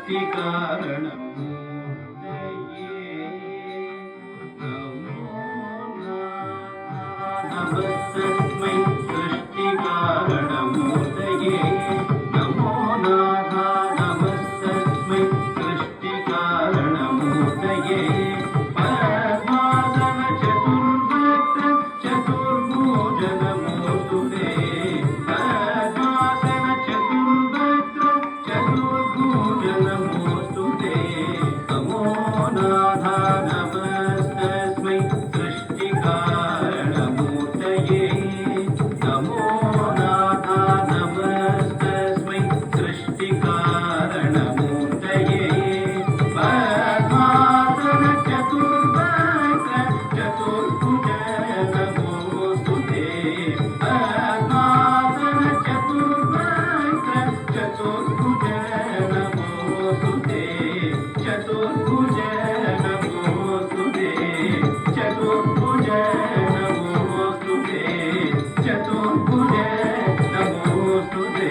सृष्टिकारणम् नमस्तस्मै सृष्टिकारणमूर्तये नमो नाथ नमस्तस्मै सृष्टिकारणमूर्तये पद्मासन चतुर्वक्त्र चतुर्भुजन नमोऽस्तु ते पद्मासन चतुर्वक्त्र चतुर्भुजन नमोऽस्तु ते नमो नाथ नमस्तस्मै सृष्टिकारणमूर्तये नमो नाथ नमस्तस्मै सृष्टिकारणमूर्तये पद्मासन चतुर्वक्त्र चतुर्भुज नमोऽस्तु ते पद्मासन चतुर्वक्त्र चतुर्भुज नमोऽस्तु ते चतुर्भुज नमोऽस्तु ते चतुर्भुज नमोऽस्तु ते चतुर्भुज नमोऽस्तु ते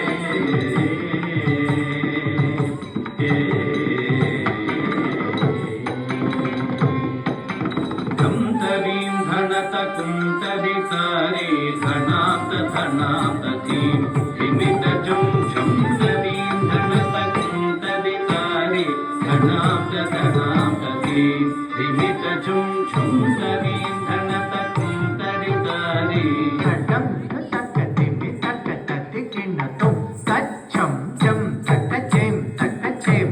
धं धनत कुंतरितारे धनात धनाततीं विमित जं झं दरीं धनत कुंतरितारे धनात धनाततीं विमित जं झं दरीं धनत कुंतरितारे ఘటం తక్కతిమి తక్కతతికినతో తచ్చం చం తక్కచేం తక్కచేం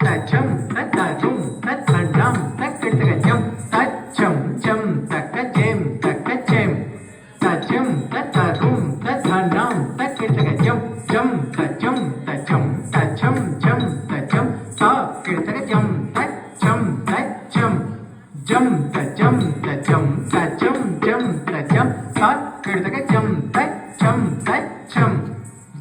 తచ్చం తత్తరుం తత్తడం తక్కతగజం తచ్చం చం తక్కచేం తక్కచేం తచ్చం తత్తరుం తత్తడం తక్కతగజం జం తచ్చం తచ్చం తచ్చం జం తచ్చం తక్కతగజం తచ్చం తచ్చం జం తచ్చం తచ్చం తచ్చం జం తచ్చం తక్కతగజం తచ్చం తచ్చం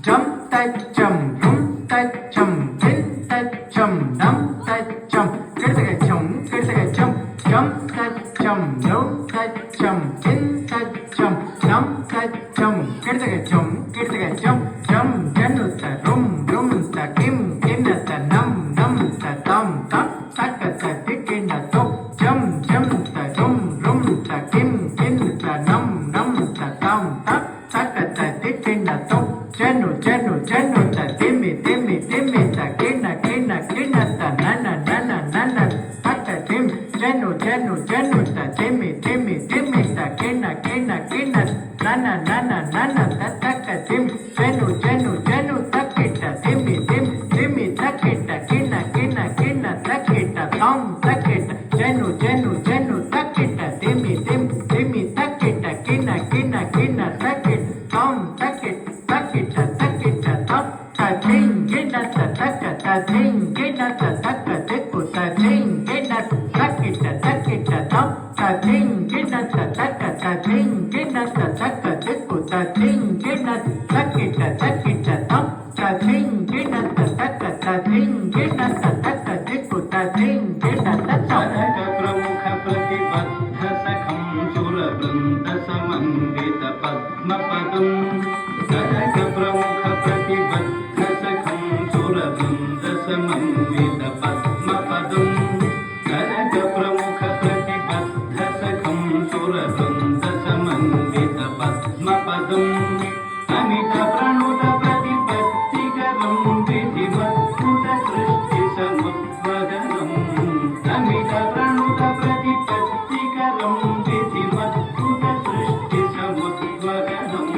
జం తచ్చం రుం తచ్చం జిన్ తచ్చం నం తచ్చం కతగజం కతగజం జం తచ్చం రుం తచ్చం జిన్ తచ్చం నం తచ్చం కతగజం కతగజం జం జనుత రుం రుం తకిం కిన్నత నం నం తతం తం తక్కతతికినతో జం జం తరుం రుం తకిం కిన్నత నం నం తతం తం తక్కతతికినతో జను జను జను తిమి తిమి తిమి తకిన కిన కినత నన నన నన తక్కతిం జను జను జను తిమి తిమి తిమి తకిన కిన కిన నన నన నన తక్కతిం జను జను జను తక్కిట తిమి తిమి తిమి తక్కిట కిన కిన కిన తక్కిట తం తక్కిట జను జను జను తక్కిట తిమి తిమి తిమి తక్కిట కిన కిన కిన తక్కిట తం తక్కిట తక్కిట తక్కిట తం తకిం కిన తక్క తకిం కిన తక్క తెక్కు తకిం కిన తక్కిట తక్కిట తం తకిం కిన తక్క తకిం కిన తక్క తెక్కు తకిం కిన తక్కిట తక్కిట తం తకిం కిన తక్క తకిం కిన తక్క తెక్కు తకిం కిన తత్తం प्रमुख प्रतिबद्ध सखं सुरवृन्द समन्वित पद्मपदं कनक प्रमुख प्रतिबद्ध सखं सुरवृन्द समन्वित पद्मपदं कनक प्रमुख प्रतिबद्ध सखं सुरवृन्द समन्वित पद्मपदम् अमित प्रणुत प्रतिपत्तिकरं विधिवत्कृत सृष्टिसमुद्वगनम् अमित प्रणुत प्रतिपत्तिकरं विधिवत्कृत सृष्टिसमुद्वगनम्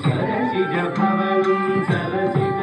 सरसिज भवनं सरसिज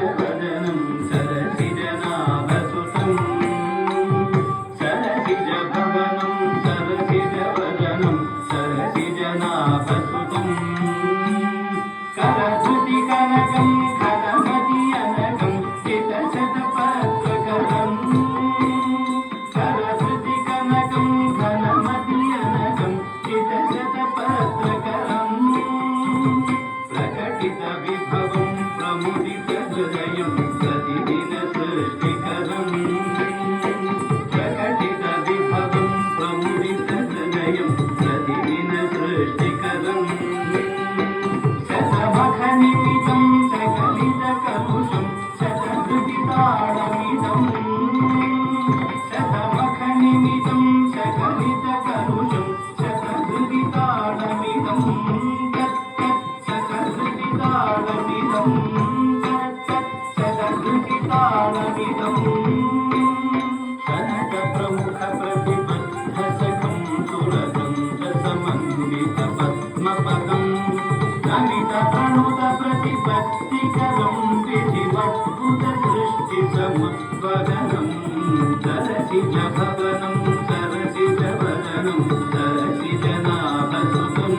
सरसिजभवनं सरसिजवदनं सरसिजनाभसुतम्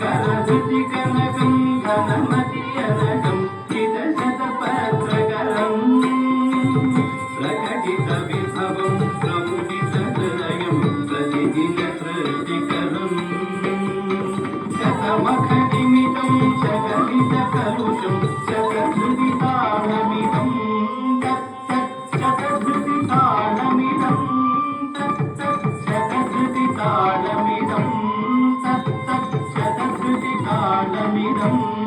करधृतिकनकं घनमतियनकं चितशतपत्रकरम् प्रकटितविभवं प्रमुदितहृदयं प्रतिदिनसृष्टिकरम् शतमखनिमितं सकलितकलुषं शतधृतितालमिदं शतधृतितालमिदं शतधृतितालमिदं शतधृतितालमिदम्